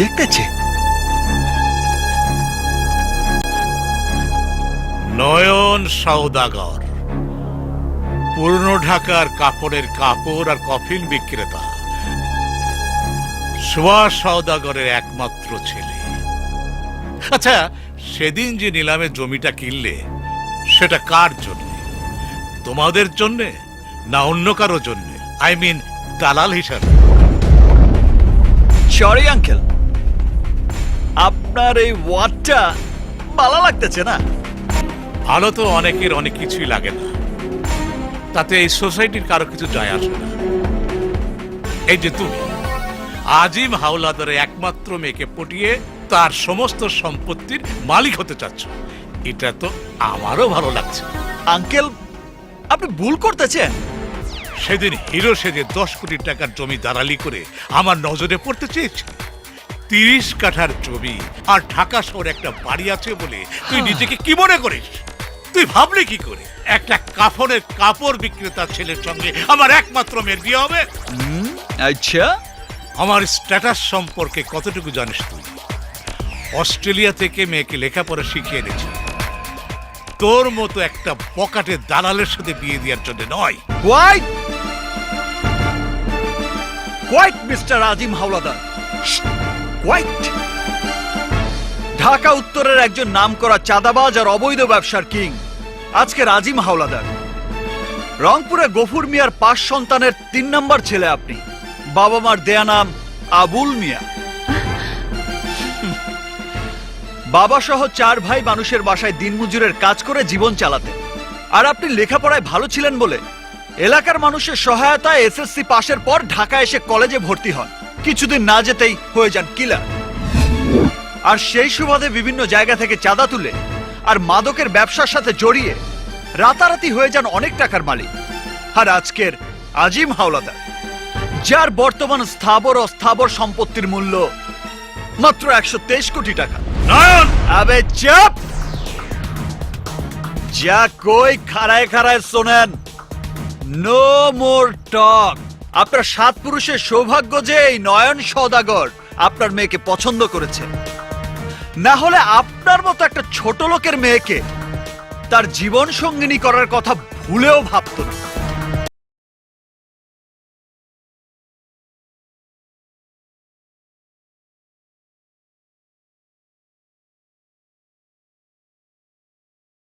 দেখতেছে? নয়ন সওদাগর, পুরনো ঢাকার কাপড়ের কাপড় আর কফিন বিক্রেতা, সুভাষ সওদাগরের একমাত্র ছেলে। আচ্ছা, সেদিন যে নিলামে জমিটা কিনলে সেটা কার জন্য? তোমাদের জন্য না অন্য কারো জন্য? আই মিন দালাল হিসাবে। সরি আঙ্কেল, আপনার এই ওয়ার্ডটা ভালো লাগতেছে না। ভালো তো অনেকের অনেক কিছুই লাগে না, তাতে এই সোসাইটির কারো কিছু যায় আসে না। এই যে তুমি আজিম হাওলাদারের একমাত্র মেয়েকে পটিয়ে তার সমস্ত সম্পত্তির মালিক হতে চাচ্ছ, এটা তো আমারও ভালো লাগছে। আঙ্কেল, আপনি ভুল করতেছেন। সেদিন হিরো সেজে 10 কোটি টাকার জমি দালালি করে আমার নজরে পড়তে চেয়েছি। 30 কাঠার জমি আর ঢাকা শহরে একটা বাড়ি আছে বলে তুই নিজেকে কি মনে করিস? তুই ভাবলি কি করে একটা কাফনের কাপড় বিক্রেতার ছেলের সঙ্গে আমার একমাত্র মেয়ের বিয়ে হবে? আচ্ছা, আমার স্ট্যাটাস সম্পর্কে কতটুকু জানিস তুই? অস্ট্রেলিয়া থেকে মেয়েকে লেখাপড়া শিখিয়ে এনেছি, তোর মতো একটা পকেটে দালালের সাথে বিয়ে দেওয়ার জন্য নয়। কোয়াইট মিস্টার আজিম হাওলাদার, কোয়াইট। ঢাকা উত্তরের একজন নামকরা চাঁদাবাজ আর অবৈধ ব্যবসার কিং আজকের আজিম হাওলাদার। রংপুরে গফুর মিয়ার 5 সন্তানের 3 নম্বর ছেলে আপনি। বাবা মার দেয়া নাম আবুল মিয়া। বাবা সহ 4 ভাই মানুষের বাসায় দিনমজুরের কাজ করে জীবন চালাতে। আর আপনি লেখাপড়ায় ভালো ছিলেন বলে এলাকার মানুষের সহায়তায় এসএসসি পাশের পর ঢাকা এসে কলেজে ভর্তি হন। কিছুদিন না যেতেই হয়ে যান কিলার। আর সেই সুবাদে বিভিন্ন জায়গা থেকে চাঁদা তুলে আর মাদকের ব্যবসার সাথে জড়িয়ে রাতারাতি হয়ে যান অনেক টাকার মালিক। আর আজকের আজিম হাওলাদার, যার বর্তমান স্থাবর অস্থাবর সম্পত্তির মূল্য মাত্র 123 কোটি টাকা। নয়ন, আবে চুপ! যা কই খাড়ায় খাড়ায় শোনেন। নো মোর টক। আপনার 7 পুরুষের সৌভাগ্য যে এই নয়ন সওদাগর আপনার মেয়েকে পছন্দ করেছে, না হলে আপনার মতো একটা ছোট লোকের মেয়েকে তার জীবন সঙ্গিনী করার কথা ভুলেও ভাবতো না।